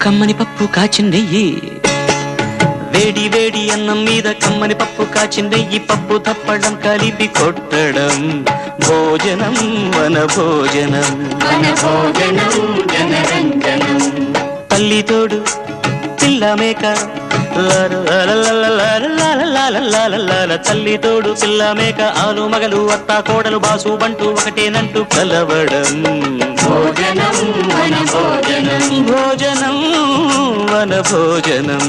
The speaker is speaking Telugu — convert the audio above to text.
కమ్మని పప్పు కాచిందెయ్యి వేడి వేడి అన్నం మీద కమ్మని పప్పు కాచిందెయ్యి పప్పు తప్పడం కలిపి కొట్టడం భోజనం వన భోజనం తల్లి తోడు పిల్ల మేక తల్లి తోడు పిల్ల మేక ఆలు మగలు అత్త కోడలు బాసు బంటూ ఒకటేనంటూ కలవడం భోజనం వన భోజనం